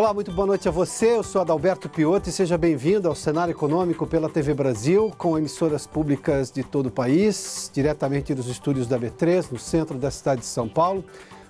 Olá, muito boa noite a você. Eu sou Adalberto Piotto e seja bem-vindo ao Cenário Econômico pela TV Brasil, com emissoras públicas de todo o país, diretamente dos estúdios da B3, no centro da cidade de São Paulo.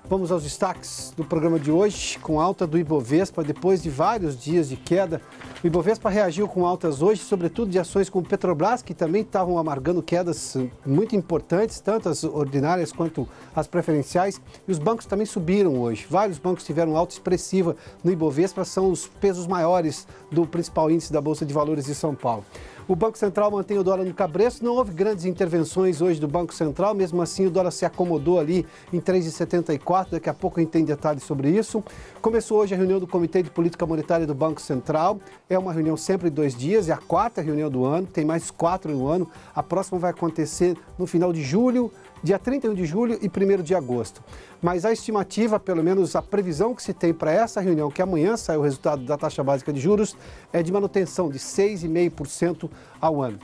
Vamos aos destaques do programa de hoje, com alta do Ibovespa depois de vários dias de queda. O Ibovespa reagiu com altas hoje, sobretudo de ações como Petrobras, que também estavam amargando quedas muito importantes, tanto as ordinárias quanto as preferenciais. E os bancos também subiram hoje. Vários bancos tiveram alta expressiva no Ibovespa, são os pesos maiores do principal índice da Bolsa de Valores de São Paulo. O Banco Central mantém o dólar no cabresto, não houve grandes intervenções hoje do Banco Central, mesmo assim o dólar se acomodou ali em 3,74, daqui a pouco a gente tem detalhes sobre isso. Começou hoje a reunião do Comitê de Política Monetária do Banco Central, é uma reunião sempre de 2 dias, é a 4ª reunião do ano, tem mais 4 no ano, a próxima vai acontecer no final de julho, dia 31 de julho e 1º de agosto. Mas a estimativa, pelo menos a previsão que se tem para essa reunião, que amanhã sai o resultado da taxa básica de juros, é de manutenção de 6,5% ao ano.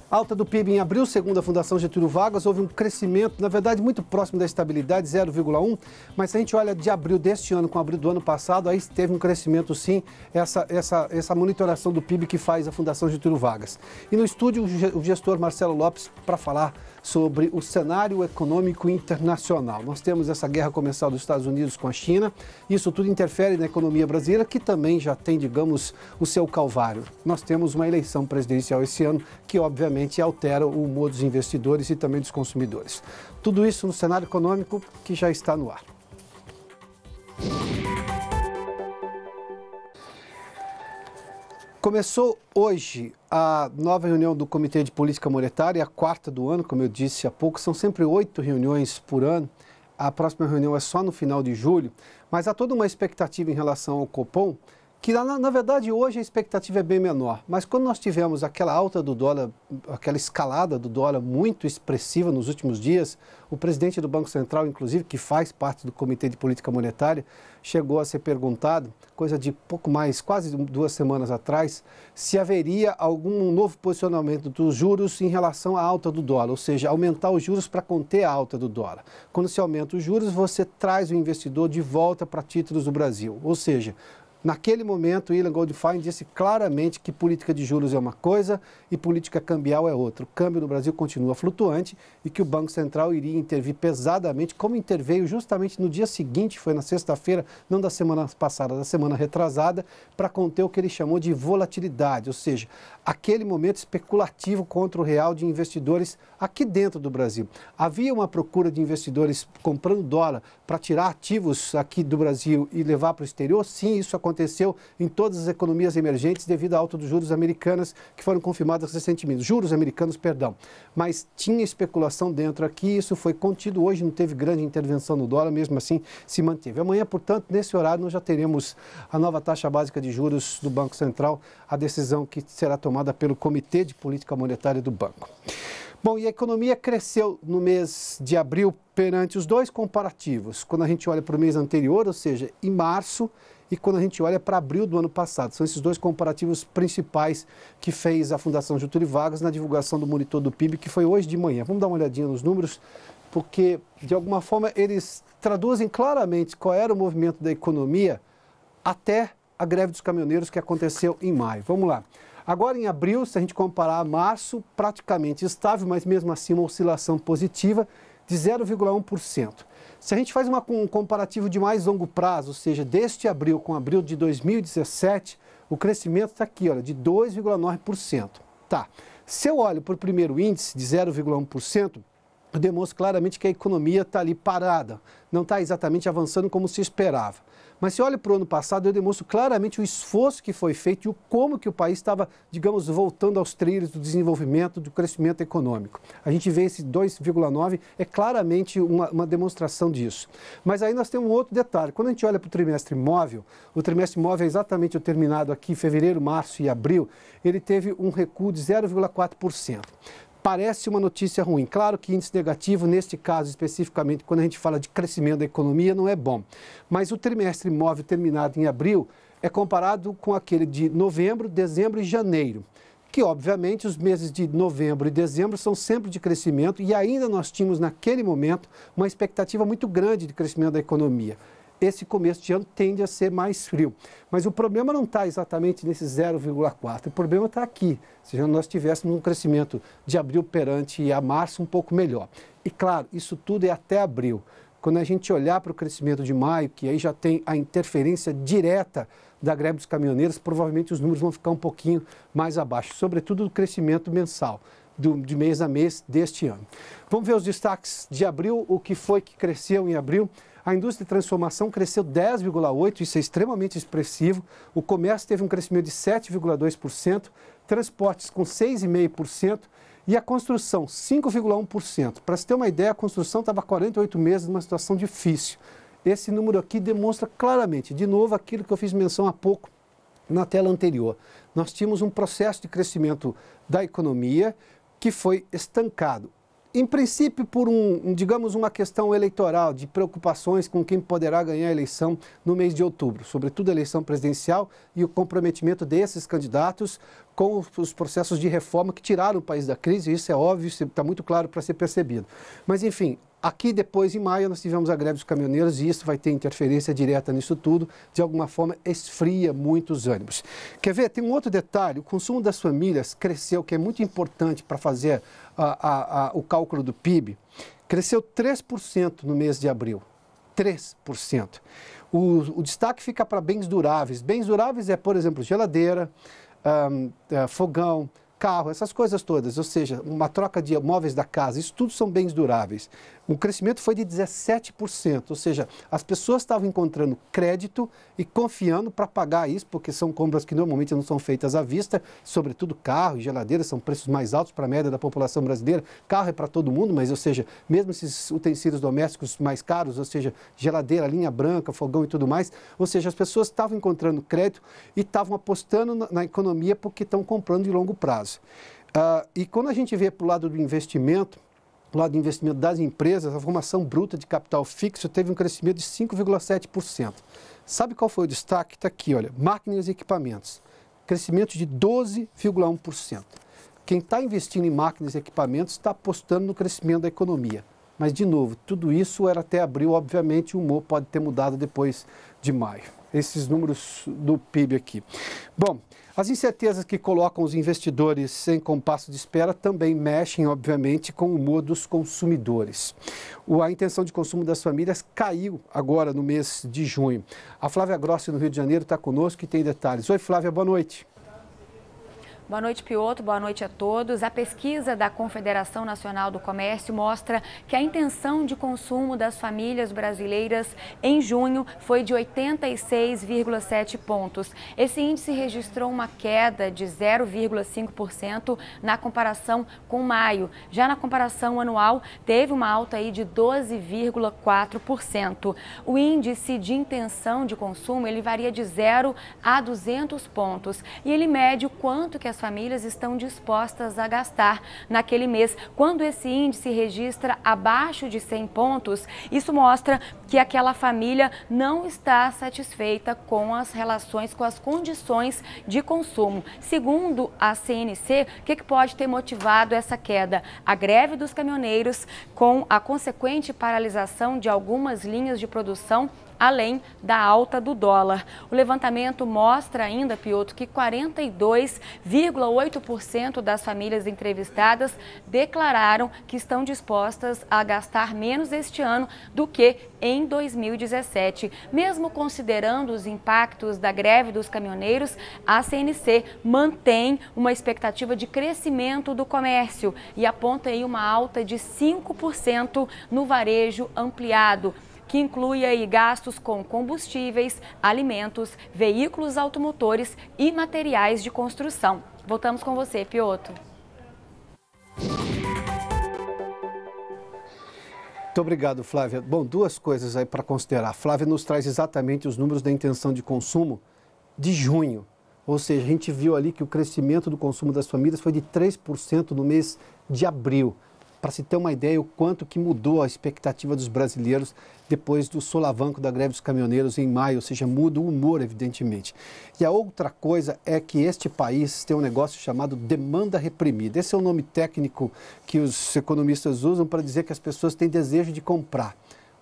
Alta do PIB em abril, segundo a Fundação Getúlio Vargas, houve um crescimento, na verdade, muito próximo da estabilidade, 0,1%, mas se a gente olha de abril deste ano com abril do ano passado, aí teve um crescimento sim, essa monitoração do PIB que faz a Fundação Getúlio Vargas. E no estúdio, o gestor Marcelo Lopes, para falar sobre o cenário econômico internacional. Nós temos essa guerra comercial dos Estados Unidos com a China, isso tudo interfere na economia brasileira, que também já tem, digamos, o seu calvário. Nós temos uma eleição presidencial esse ano, que obviamente altera o humor dos investidores e também dos consumidores. Tudo isso no cenário econômico que já está no ar. Começou hoje a nova reunião do Comitê de Política Monetária, a 4ª do ano, como eu disse há pouco, são sempre 8 reuniões por ano. A próxima reunião é só no final de julho, mas há toda uma expectativa em relação ao Copom, que na verdade hoje a expectativa é bem menor, mas quando nós tivemos aquela alta do dólar, aquela escalada do dólar muito expressiva nos últimos dias, o presidente do Banco Central, inclusive, que faz parte do Comitê de Política Monetária, chegou a ser perguntado, coisa de pouco mais, quase 2 semanas atrás, se haveria algum novo posicionamento dos juros em relação à alta do dólar, ou seja, aumentar os juros para conter a alta do dólar. Quando se aumenta os juros, você traz o investidor de volta para títulos do Brasil, ou seja, naquele momento, Ilan Goldfein disse claramente que política de juros é uma coisa e política cambial é outra. O câmbio no Brasil continua flutuante e que o Banco Central iria intervir pesadamente, como interveio justamente no dia seguinte, foi na sexta-feira, não da semana passada, da semana retrasada, para conter o que ele chamou de volatilidade, ou seja, aquele momento especulativo contra o real de investidores aqui dentro do Brasil. Havia uma procura de investidores comprando dólar para tirar ativos aqui do Brasil e levar para o exterior? Sim, isso aconteceu em todas as economias emergentes devido à alta dos juros americanos que foram confirmadas recentemente. Juros americanos, perdão. Mas tinha especulação dentro aqui, isso foi contido hoje, não teve grande intervenção no dólar, mesmo assim se manteve. Amanhã, portanto, nesse horário nós já teremos a nova taxa básica de juros do Banco Central, a decisão que será tomada pelo Comitê de Política Monetária do Banco. Bom, e a economia cresceu no mês de abril perante os dois comparativos. Quando a gente olha para o mês anterior, ou seja, em março, e quando a gente olha para abril do ano passado. São esses dois comparativos principais que fez a Fundação Getúlio Vargas na divulgação do monitor do PIB, que foi hoje de manhã. Vamos dar uma olhadinha nos números, porque, de alguma forma, eles traduzem claramente qual era o movimento da economia até a greve dos caminhoneiros que aconteceu em maio. Vamos lá. Agora, em abril, se a gente comparar a março, praticamente estável, mas mesmo assim uma oscilação positiva de 0,1%. Se a gente faz um comparativo de mais longo prazo, ou seja, deste abril com abril de 2017, o crescimento está aqui, olha, de 2,9%. Tá. Se eu olho para o primeiro índice de 0,1%, eu demonstro claramente que a economia está ali parada, não está exatamente avançando como se esperava. Mas se olha para o ano passado, eu demonstro claramente o esforço que foi feito e o como que o país estava, digamos, voltando aos trilhos do desenvolvimento, do crescimento econômico. A gente vê esse 2,9, é claramente uma demonstração disso. Mas aí nós temos um outro detalhe. Quando a gente olha para o trimestre móvel é exatamente o terminado aqui, fevereiro, março e abril, ele teve um recuo de 0,4%. Parece uma notícia ruim. Claro que índice negativo, neste caso especificamente, quando a gente fala de crescimento da economia, não é bom. Mas o trimestre móvel terminado em abril é comparado com aquele de novembro, dezembro e janeiro, que obviamente os meses de novembro e dezembro são sempre de crescimento e ainda nós tínhamos naquele momento uma expectativa muito grande de crescimento da economia. esse começo de ano tende a ser mais frio. Mas o problema não está exatamente nesse 0,4, o problema está aqui, se nós tivéssemos um crescimento de abril perante a março um pouco melhor. E claro, isso tudo é até abril. Quando a gente olhar para o crescimento de maio, que aí já tem a interferência direta da greve dos caminhoneiros, provavelmente os números vão ficar um pouquinho mais abaixo, sobretudo do crescimento mensal, de mês a mês deste ano. Vamos ver os destaques de abril, o que foi que cresceu em abril. A indústria de transformação cresceu 10,8%, isso é extremamente expressivo. O comércio teve um crescimento de 7,2%, transportes com 6,5%, e a construção, 5,1%. Para se ter uma ideia, a construção estava há 48 meses numa situação difícil. Esse número aqui demonstra claramente, de novo, aquilo que eu fiz menção há pouco na tela anterior. Nós tínhamos um processo de crescimento da economia que foi estancado. Em princípio, por digamos, uma questão eleitoral, de preocupações com quem poderá ganhar a eleição no mês de outubro, sobretudo a eleição presidencial e o comprometimento desses candidatos com os processos de reforma que tiraram o país da crise, isso é óbvio, isso está muito claro para ser percebido. Mas, enfim, aqui depois, em maio, nós tivemos a greve dos caminhoneiros e isso vai ter interferência direta nisso tudo, de alguma forma esfria muito os ânimos. Quer ver? Tem um outro detalhe, o consumo das famílias cresceu, que é muito importante para fazer o cálculo do PIB, cresceu 3% no mês de abril. 3%. O destaque fica para bens duráveis. Bens duráveis é, por exemplo, geladeira, fogão, carro, essas coisas todas, ou seja, uma troca de móveis da casa, isso tudo são bens duráveis. O crescimento foi de 17%, ou seja, as pessoas estavam encontrando crédito e confiando para pagar isso, porque são compras que normalmente não são feitas à vista, sobretudo carro e geladeira, são preços mais altos para a média da população brasileira. Carro é para todo mundo, mas, ou seja, mesmo esses utensílios domésticos mais caros, ou seja, geladeira, linha branca, fogão e tudo mais, ou seja, as pessoas estavam encontrando crédito e estavam apostando na economia porque estão comprando de longo prazo. E quando a gente vê para o lado do investimento das empresas, a formação bruta de capital fixo teve um crescimento de 5,7%. Sabe qual foi o destaque? Está aqui, olha, máquinas e equipamentos, crescimento de 12,1%. Quem está investindo em máquinas e equipamentos está apostando no crescimento da economia. Mas, de novo, tudo isso era até abril, obviamente o humor pode ter mudado depois de maio. Esses números do PIB aqui. Bom, as incertezas que colocam os investidores em compasso de espera também mexem, obviamente, com o humor dos consumidores. A intenção de consumo das famílias caiu agora no mês de junho. A Flávia Grossi, no Rio de Janeiro, está conosco e tem detalhes. Oi, Flávia, boa noite. Boa noite, Piotr. Boa noite a todos. A pesquisa da Confederação Nacional do Comércio mostra que a intenção de consumo das famílias brasileiras em junho foi de 86,7 pontos. Esse índice registrou uma queda de 0,5% na comparação com maio. Já na comparação anual, teve uma alta aí de 12,4%. O índice de intenção de consumo, ele varia de 0 a 200 pontos e ele mede o quanto que as famílias estão dispostas a gastar naquele mês. Quando esse índice registra abaixo de 100 pontos, isso mostra que aquela família não está satisfeita com as relações, com as condições de consumo. Segundo a CNC, o que pode ter motivado essa queda? A greve dos caminhoneiros, com a consequente paralisação de algumas linhas de produção, além da alta do dólar. O levantamento mostra ainda, Piotr, que 42,8% das famílias entrevistadas declararam que estão dispostas a gastar menos este ano do que em 2017. Mesmo considerando os impactos da greve dos caminhoneiros, a CNC mantém uma expectativa de crescimento do comércio e aponta aí uma alta de 5% no varejo ampliado, que inclui aí gastos com combustíveis, alimentos, veículos automotores e materiais de construção. Voltamos com você, Piotr. Muito obrigado, Flávia. Bom, duas coisas aí para considerar. A Flávia nos traz exatamente os números da intenção de consumo de junho. Ou seja, a gente viu ali que o crescimento do consumo das famílias foi de 3% no mês de abril. Para se ter uma ideia o quanto que mudou a expectativa dos brasileiros depois do solavanco da greve dos caminhoneiros em maio, ou seja, muda o humor, evidentemente. E a outra coisa é que este país tem um negócio chamado demanda reprimida. Esse é o nome técnico que os economistas usam para dizer que as pessoas têm desejo de comprar.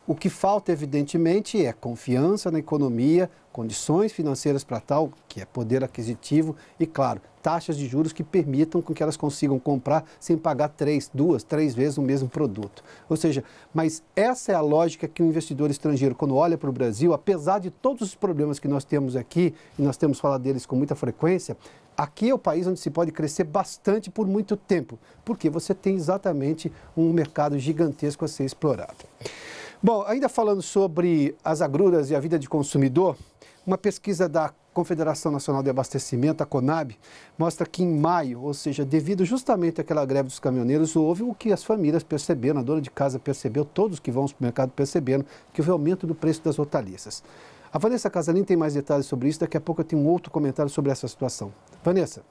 O que falta, evidentemente, é confiança na economia, condições financeiras para tal, que é poder aquisitivo e, claro, taxas de juros que permitam com que elas consigam comprar sem pagar 2, 3 vezes o mesmo produto. Ou seja, mas essa é a lógica que o investidor estrangeiro, quando olha para o Brasil, apesar de todos os problemas que nós temos aqui, e nós temos falado deles com muita frequência, aqui é o país onde se pode crescer bastante por muito tempo, porque você tem exatamente um mercado gigantesco a ser explorado. Bom, ainda falando sobre as agruras e a vida de consumidor, uma pesquisa da Confederação Nacional de Abastecimento, a CONAB, mostra que em maio, ou seja, devido justamente àquela greve dos caminhoneiros, houve o que as famílias perceberam, a dona de casa percebeu, todos que vão ao supermercado perceberam, que houve aumento do preço das hortaliças. A Vanessa Casalim tem mais detalhes sobre isso, daqui a pouco eu tenho um outro comentário sobre essa situação. Vanessa.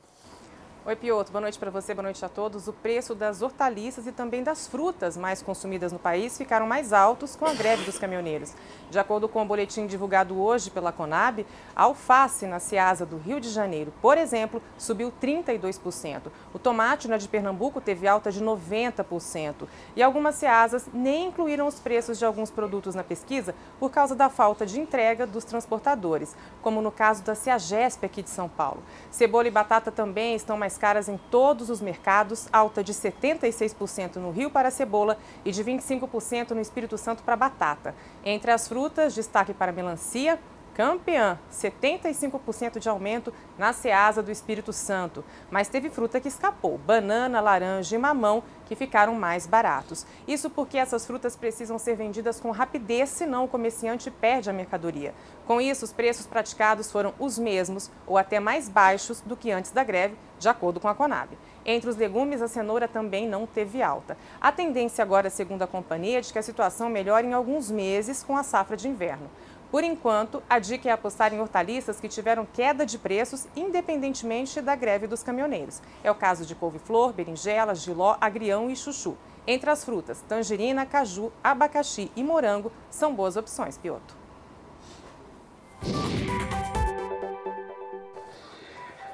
Oi, Piotr. Boa noite para você, boa noite a todos. O preço das hortaliças e também das frutas mais consumidas no país ficaram mais altos com a greve dos caminhoneiros. De acordo com o boletim divulgado hoje pela Conab, a alface na Ceasa do Rio de Janeiro, por exemplo, subiu 32%. O tomate na de Pernambuco teve alta de 90%. E algumas ceasas nem incluíram os preços de alguns produtos na pesquisa por causa da falta de entrega dos transportadores, como no caso da Ceagesp aqui de São Paulo. Cebola e batata também estão mais caras em todos os mercados, alta de 76% no Rio para a cebola e de 25% no Espírito Santo para a batata. Entre as frutas, destaque para a melancia, campeã, 75% de aumento na Ceasa do Espírito Santo. Mas teve fruta que escapou, banana, laranja e mamão, que ficaram mais baratos. Isso porque essas frutas precisam ser vendidas com rapidez, senão o comerciante perde a mercadoria. Com isso, os preços praticados foram os mesmos ou até mais baixos do que antes da greve, de acordo com a Conab. Entre os legumes, a cenoura também não teve alta. A tendência agora, segundo a companhia, é de que a situação melhore em alguns meses com a safra de inverno. Por enquanto, a dica é apostar em hortaliças que tiveram queda de preços independentemente da greve dos caminhoneiros. É o caso de couve-flor, berinjela, jiló, agrião e chuchu. Entre as frutas, tangerina, caju, abacaxi e morango são boas opções, Piotr.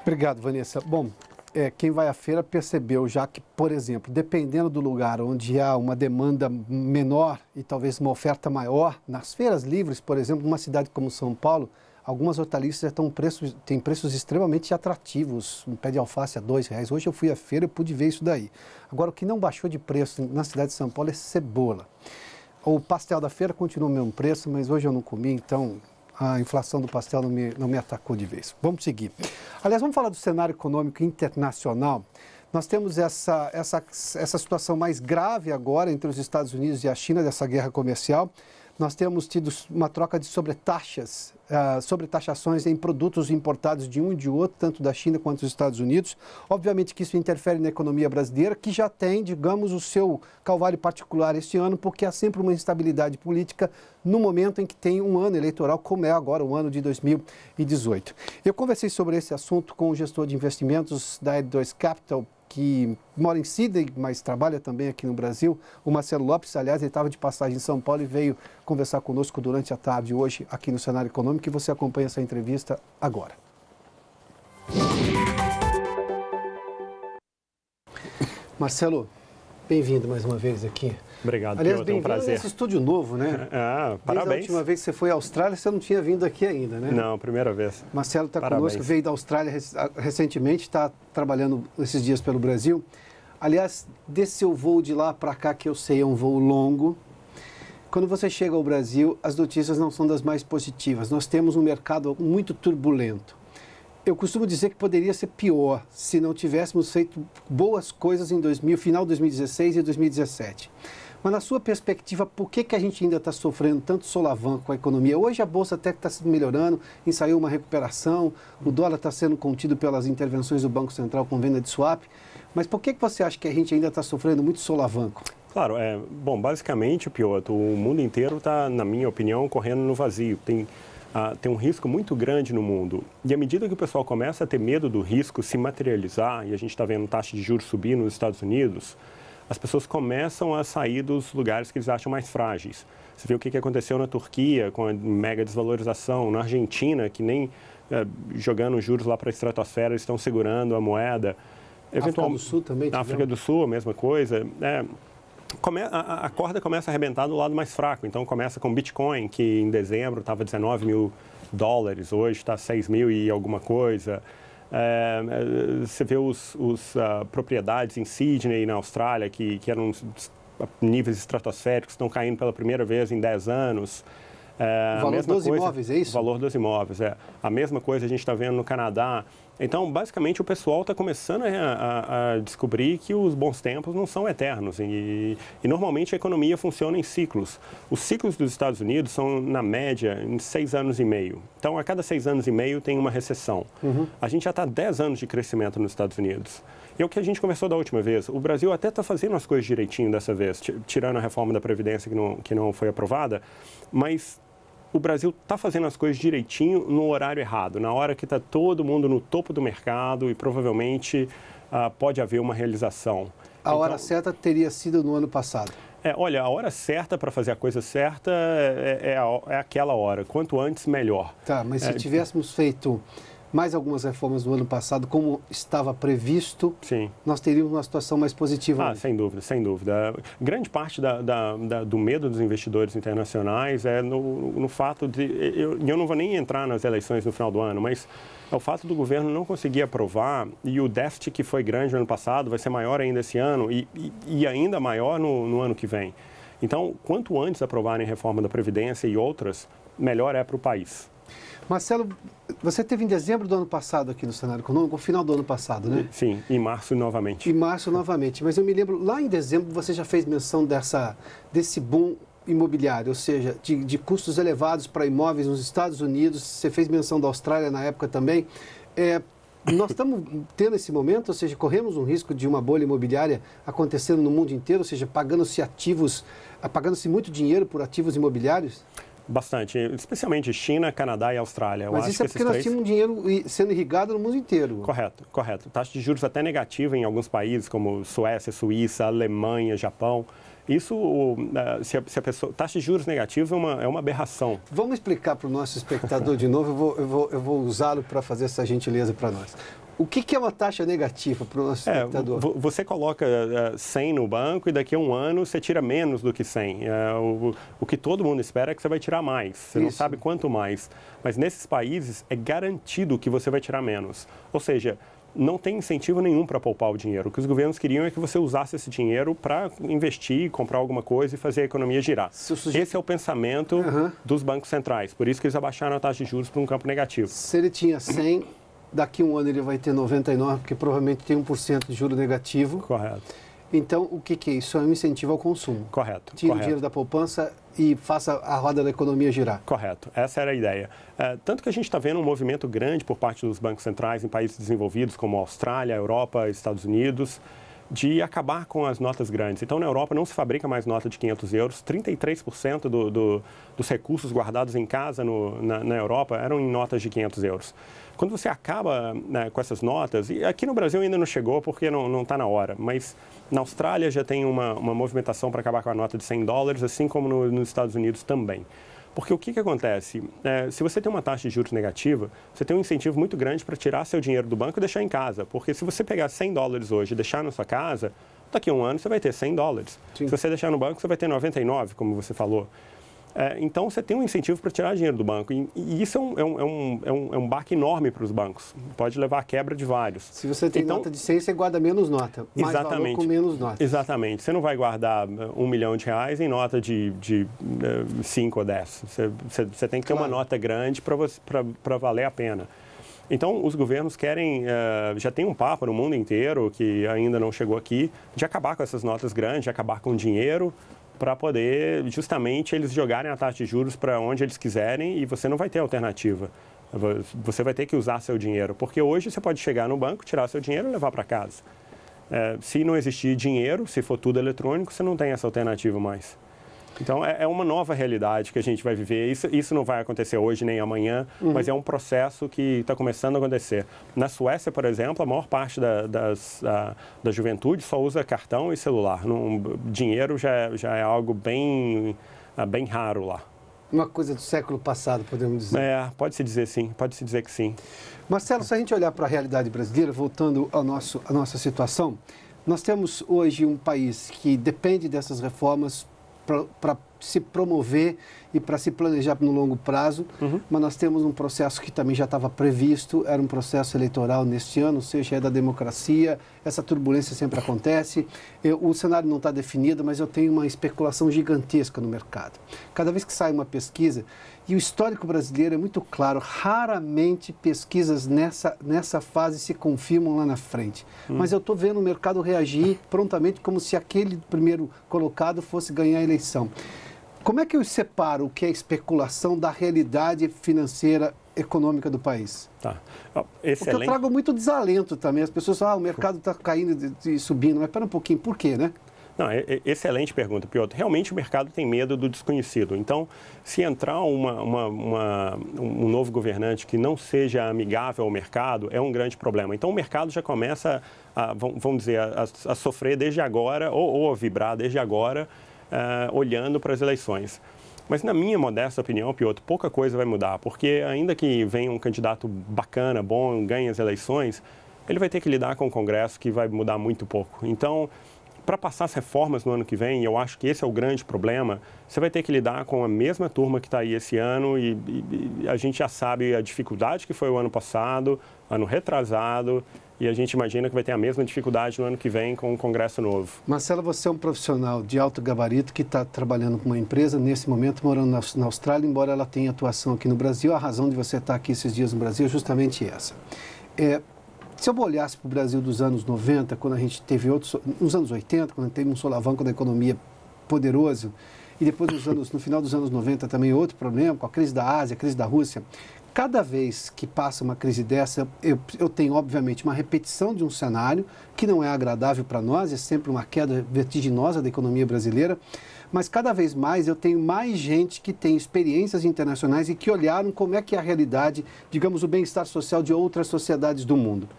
Obrigado, Vanessa. Bom, quem vai à feira percebeu já que, por exemplo, dependendo do lugar onde há uma demanda menor e talvez uma oferta maior, nas feiras livres, por exemplo, numa cidade como São Paulo, algumas hortaliças têm preços extremamente atrativos. Um pé de alface a R$2. Hoje eu fui à feira e pude ver isso daí. Agora, o que não baixou de preço na cidade de São Paulo é cebola. O pastel da feira continua o mesmo preço, mas hoje eu não comi, então a inflação do pastel não me atacou de vez. Vamos seguir. Aliás, vamos falar do cenário econômico internacional. Nós temos essa situação mais grave agora entre os Estados Unidos e a China, dessa guerra comercial. Nós temos tido uma troca de sobretaxações em produtos importados de um e de outro, tanto da China quanto dos Estados Unidos. Obviamente que isso interfere na economia brasileira, que já tem, digamos, o seu calvário particular este ano, porque há sempre uma instabilidade política no momento em que tem um ano eleitoral, como é agora o ano de 2018. Eu conversei sobre esse assunto com o gestor de investimentos da Ed2 Capital, que mora em Sydney, mas trabalha também aqui no Brasil, o Marcelo Lopes. Aliás, ele estava de passagem em São Paulo e veio conversar conosco durante a tarde hoje aqui no Cenário Econômico, e você acompanha essa entrevista agora. Marcelo, bem-vindo mais uma vez aqui. Obrigado, aliás, Piotr, é um prazer. Nesse estúdio novo, né? Parabéns. Desde a última vez que você foi à Austrália, você não tinha vindo aqui ainda, né? Não, primeira vez. Marcelo está conosco, veio da Austrália recentemente, está trabalhando esses dias pelo Brasil. Aliás, desse seu voo de lá para cá, que eu sei é um voo longo, quando você chega ao Brasil, as notícias não são das mais positivas. Nós temos um mercado muito turbulento. Eu costumo dizer que poderia ser pior se não tivéssemos feito boas coisas em final de 2016 e 2017. Mas na sua perspectiva, por que a gente ainda está sofrendo tanto solavanco com a economia? Hoje a Bolsa até está se melhorando, ensaiou uma recuperação, o dólar está sendo contido pelas intervenções do Banco Central com venda de swap. Mas por que você acha que a gente ainda está sofrendo muito solavanco? Claro, bom, basicamente, Piotr, o mundo inteiro está, na minha opinião, correndo no vazio. Tem um risco muito grande no mundo. E à medida que o pessoal começa a ter medo do risco se materializar, e a gente está vendo taxa de juros subir nos Estados Unidos, as pessoas começam a sair dos lugares que eles acham mais frágeis. Você vê o que aconteceu na Turquia com a mega desvalorização, na Argentina, que nem jogando juros lá para a estratosfera, eles estão segurando a moeda. África do Sul também. Na África do Sul, a mesma coisa. a corda começa a arrebentar do lado mais fraco. Então, começa com Bitcoin, que em dezembro estava $19 mil, hoje está 6 mil e alguma coisa. Você vê os propriedades em Sydney, na Austrália, que eram níveis estratosféricos, estão caindo pela primeira vez em 10 anos. O valor dos imóveis, é isso? O valor dos imóveis, é. A mesma coisa a gente está vendo no Canadá. Então, basicamente, o pessoal está começando a descobrir que os bons tempos não são eternos. E normalmente a economia funciona em ciclos. Os ciclos dos Estados Unidos são, na média, em 6 anos e meio. Então, a cada 6 anos e meio tem uma recessão. A gente já está 10 anos de crescimento nos Estados Unidos. E é o que a gente conversou da última vez. O Brasil até está fazendo as coisas direitinho dessa vez, tirando a reforma da Previdência que não foi aprovada, mas o Brasil está fazendo as coisas direitinho no horário errado, na hora que está todo mundo no topo do mercado e provavelmente pode haver uma realização. A hora certa teria sido no ano passado. Olha, a hora certa para fazer a coisa certa é aquela hora. Quanto antes, melhor. Tá, mas se tivéssemos feito mais algumas reformas no ano passado, como estava previsto, sim, nós teríamos uma situação mais positiva. Sem dúvida, sem dúvida. Grande parte do medo dos investidores internacionais é no fato de... Eu não vou nem entrar nas eleições no final do ano, mas é o fato do governo não conseguir aprovar e o déficit que foi grande no ano passado vai ser maior ainda esse ano e ainda maior no ano que vem. Então, quanto antes aprovarem a reforma da Previdência e outras, melhor é para o país. Marcelo, você teve em dezembro do ano passado aqui no cenário econômico, no final do ano passado, né? Sim, em março novamente. Em março novamente, mas eu me lembro, lá em dezembro você já fez menção desse boom imobiliário, ou seja, de custos elevados para imóveis nos Estados Unidos, você fez menção da Austrália na época também. Nós estamos tendo esse momento, ou seja, corremos um risco de uma bolha imobiliária acontecendo no mundo inteiro, ou seja, pagando-se muito dinheiro por ativos imobiliários? Bastante, especialmente China, Canadá e Austrália. Mas isso é porque nós tínhamos dinheiro sendo irrigado no mundo inteiro. Correto, correto. Taxa de juros até negativa em alguns países, como Suécia, Suíça, Alemanha, Japão. Isso, se a pessoa... Taxa de juros negativa é uma aberração. Vamos explicar para o nosso espectador de novo, eu vou usá-lo para fazer essa gentileza para nós. O que é uma taxa negativa para o nosso espectador? Você coloca 100 no banco e daqui a um ano você tira menos do que 100. O que todo mundo espera é que você vai tirar mais. Você não sabe quanto mais. Mas nesses países é garantido que você vai tirar menos. Ou seja, não tem incentivo nenhum para poupar o dinheiro. O que os governos queriam é que você usasse esse dinheiro para investir, comprar alguma coisa e fazer a economia girar. Esse é o pensamento dos bancos centrais. Por isso que eles abaixaram a taxa de juros para um campo negativo. Se ele tinha 100... daqui a um ano ele vai ter 99, porque provavelmente tem 1% de juro negativo. Correto. Então, o que é isso? É um incentivo ao consumo. Correto. Tira o dinheiro da poupança e faça a roda da economia girar. Correto. Essa era a ideia. Tanto que a gente está vendo um movimento grande por parte dos bancos centrais em países desenvolvidos como a Austrália, a Europa, Estados Unidos, de acabar com as notas grandes. Então, na Europa não se fabrica mais nota de 500 euros. 33% dos recursos guardados em casa na Europa eram em notas de 500 euros. Quando você acaba com essas notas, e aqui no Brasil ainda não chegou porque não está na hora, mas na Austrália já tem uma movimentação para acabar com a nota de $100, assim como nos Estados Unidos também. Porque o que acontece? Se você tem uma taxa de juros negativa, você tem um incentivo muito grande para tirar seu dinheiro do banco e deixar em casa. Porque se você pegar $100 hoje e deixar na sua casa, daqui a um ano você vai ter $100. Sim. Se você deixar no banco, você vai ter 99, como você falou. Então, você tem um incentivo para tirar dinheiro do banco. E isso é um baque enorme para os bancos. Pode levar à quebra de vários. Se você tem nota de 100, você guarda menos nota. Mais valor com menos nota. Exatamente. Você não vai guardar R$1 milhão em nota de 5 ou 10. Você tem que ter uma nota grande para valer a pena. Então, os governos querem, já tem um papo no mundo inteiro, que ainda não chegou aqui, de acabar com essas notas grandes, de acabar com o dinheiro, para poder, justamente, eles jogarem a taxa de juros para onde eles quiserem e você não vai ter alternativa. Você vai ter que usar seu dinheiro, porque hoje você pode chegar no banco, tirar seu dinheiro e levar para casa. Se não existir dinheiro, se for tudo eletrônico, você não tem essa alternativa mais. Então, é uma nova realidade que a gente vai viver. Isso não vai acontecer hoje nem amanhã, mas é um processo que está começando a acontecer. Na Suécia, por exemplo, a maior parte da juventude só usa cartão e celular. Dinheiro já é algo bem raro lá. Uma coisa do século passado, podemos dizer. Pode-se dizer sim, pode-se dizer que sim. Marcelo, se a gente olhar para a realidade brasileira, voltando à nossa situação, Nós temos hoje um país que depende dessas reformas para se promover e para se planejar no longo prazo, mas nós temos um processo que também já estava previsto, era um processo eleitoral neste ano, ou seja, é da democracia, essa turbulência sempre acontece, o cenário não está definido, mas eu tenho uma especulação gigantesca no mercado. Cada vez que sai uma pesquisa, e o histórico brasileiro é muito claro, raramente pesquisas nessa fase se confirmam lá na frente. Mas eu estou vendo o mercado reagir prontamente como se aquele primeiro colocado fosse ganhar a eleição. Como é que eu separo o que é especulação da realidade financeira econômica do país? Tá. Porque eu trago muito desalento também. As pessoas falam, o mercado está caindo e subindo. Mas espera um pouquinho, por quê, né? Não, excelente pergunta, Piotr. Realmente o mercado tem medo do desconhecido. Então, se entrar um novo governante que não seja amigável ao mercado, é um grande problema. Então, o mercado já começa, vamos dizer, a sofrer desde agora, ou a vibrar desde agora, olhando para as eleições. Mas, na minha modesta opinião, Piotr, pouca coisa vai mudar, porque ainda que venha um candidato bacana, bom, ganhe as eleições, ele vai ter que lidar com o Congresso, que vai mudar muito pouco. Então, para passar as reformas no ano que vem, eu acho que esse é o grande problema, você vai ter que lidar com a mesma turma que está aí esse ano e a gente já sabe a dificuldade que foi o ano passado, ano retrasado, e a gente imagina que vai ter a mesma dificuldade no ano que vem com o Congresso novo. Marcelo, você é um profissional de alto gabarito que está trabalhando com uma empresa, nesse momento morando na Austrália, embora ela tenha atuação aqui no Brasil. A razão de você estar aqui esses dias no Brasil é justamente essa. Se eu olhasse para o Brasil dos anos 90, quando a gente teve nos anos 80, quando a gente teve um solavanco da economia poderoso, e depois no final dos anos 90 também outro problema, com a crise da Ásia, a crise da Rússia, cada vez que passa uma crise dessa, eu tenho, obviamente, uma repetição de um cenário que não é agradável para nós, é sempre uma queda vertiginosa da economia brasileira, mas cada vez mais eu tenho mais gente que tem experiências internacionais e que olharam como é que é a realidade, digamos, o bem-estar social de outras sociedades do mundo.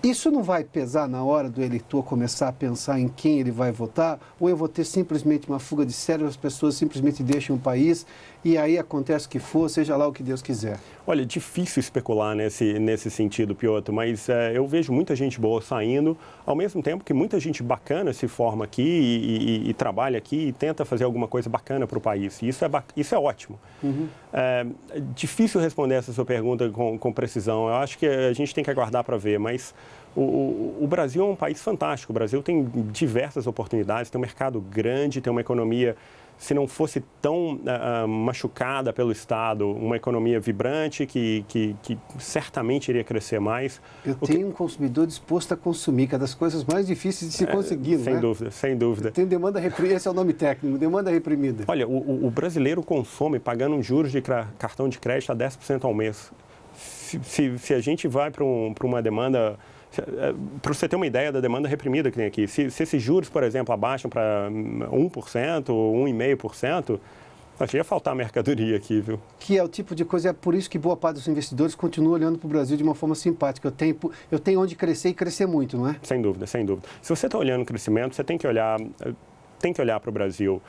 Isso não vai pesar na hora do eleitor começar a pensar em quem ele vai votar? Ou eu vou ter simplesmente uma fuga de cérebro, as pessoas simplesmente deixam o país e aí acontece o que for, seja lá o que Deus quiser? Olha, é difícil especular nesse sentido, Piotr, mas eu vejo muita gente boa saindo, ao mesmo tempo que muita gente bacana se forma aqui e trabalha aqui e tenta fazer alguma coisa bacana para o país. E isso é ótimo. É difícil responder essa sua pergunta com precisão. Eu acho que a gente tem que aguardar para ver, mas o Brasil é um país fantástico. O Brasil tem diversas oportunidades, tem um mercado grande, tem uma economia, se não fosse tão machucada pelo Estado, uma economia vibrante que certamente iria crescer mais. Eu tenho um consumidor disposto a consumir, que é das coisas mais difíceis de se conseguir, sem dúvida, sem dúvida. Tem demanda reprimida, esse é o nome técnico, demanda reprimida. Olha, o brasileiro consome pagando juros de cartão de crédito a 10% ao mês. Se a gente vai para uma demanda... Para você ter uma ideia da demanda reprimida que tem aqui, se esses juros, por exemplo, abaixam para 1% ou 1,5%, acho que ia faltar mercadoria aqui, viu? Que é o tipo de coisa, é por isso que boa parte dos investidores continua olhando para o Brasil de uma forma simpática. Eu tenho onde crescer e crescer muito, não é? Sem dúvida, sem dúvida. Se você está olhando o crescimento, você tem que olhar para o Brasil.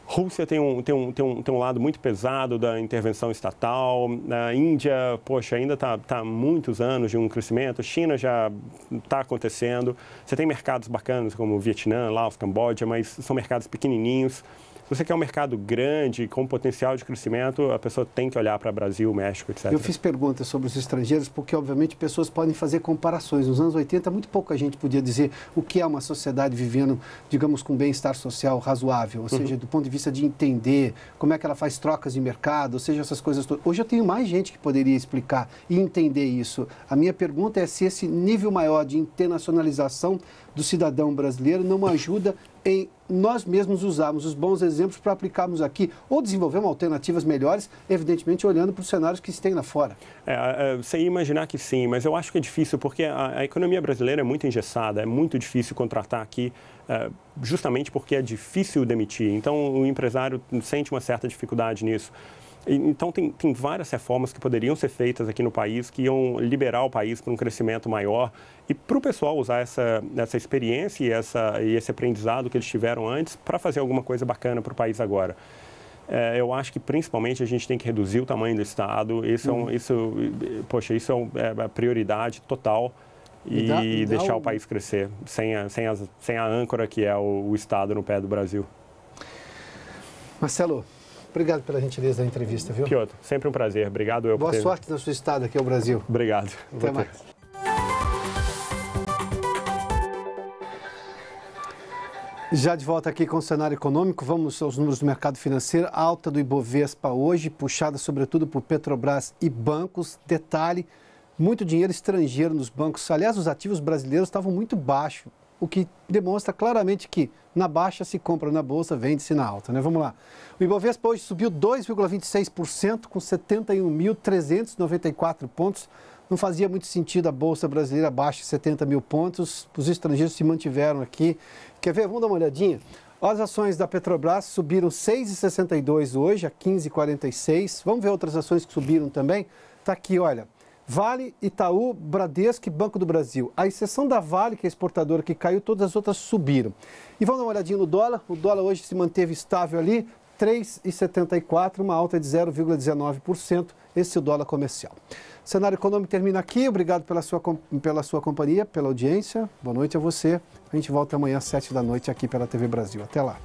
Rússia tem um lado muito pesado da intervenção estatal. A Índia, poxa, ainda está há muitos anos de um crescimento. China já está acontecendo. Você tem mercados bacanas como Vietnã, Laos, Camboja, mas são mercados pequenininhos. Se você quer um mercado grande, com potencial de crescimento, a pessoa tem que olhar para Brasil, México, etc. Eu fiz perguntas sobre os estrangeiros porque, obviamente, pessoas podem fazer comparações. Nos anos 80, muito pouca gente podia dizer o que é uma sociedade vivendo, digamos, com bem-estar social razoável. Ou seja, do ponto de vista de entender como é que ela faz trocas de mercado, ou seja, essas coisas todas. Hoje eu tenho mais gente que poderia explicar e entender isso. A minha pergunta é se esse nível maior de internacionalização do cidadão brasileiro não ajuda em nós mesmos usarmos os bons exemplos para aplicarmos aqui ou desenvolvermos alternativas melhores, evidentemente olhando para os cenários que se tem lá fora. Você ia imaginar que sim, mas eu acho que é difícil porque a economia brasileira é muito engessada, é muito difícil contratar aqui, justamente porque é difícil demitir. Então, o empresário sente uma certa dificuldade nisso. Então, tem várias reformas que poderiam ser feitas aqui no país, que iam liberar o país para um crescimento maior e para o pessoal usar essa experiência e esse aprendizado que eles tiveram antes para fazer alguma coisa bacana para o país agora. Eu acho que, principalmente, a gente tem que reduzir o tamanho do Estado. Isso é a prioridade total. e deixar o país crescer, sem a âncora que é o Estado no pé do Brasil. Marcelo, obrigado pela gentileza da entrevista, viu? Piotr, sempre um prazer. Obrigado. Boa sorte na sua estada aqui ao Brasil. Obrigado. Até mais. Já de volta aqui com o cenário econômico, vamos aos números do mercado financeiro. A alta do Ibovespa hoje, puxada sobretudo por Petrobras e bancos. Detalhe, muito dinheiro estrangeiro nos bancos. Aliás, os ativos brasileiros estavam muito baixos, o que demonstra claramente que na baixa se compra na bolsa, vende-se na alta, né? Vamos lá. O Ibovespa hoje subiu 2,26% com 71.394 pontos. Não fazia muito sentido a Bolsa Brasileira abaixo de 70 mil pontos. Os estrangeiros se mantiveram aqui. Quer ver? Vamos dar uma olhadinha. As ações da Petrobras subiram 6,62 hoje, a 15,46. Vamos ver outras ações que subiram também? Está aqui, olha. Vale, Itaú, Bradesco e Banco do Brasil. A exceção da Vale, que é a exportadora que caiu, todas as outras subiram. E vamos dar uma olhadinha no dólar. O dólar hoje se manteve estável ali, 3,74, uma alta de 0,19%. Esse é o dólar comercial. O cenário econômico termina aqui. Obrigado pela sua companhia, pela audiência. Boa noite a você. A gente volta amanhã às 7 da noite aqui pela TV Brasil. Até lá.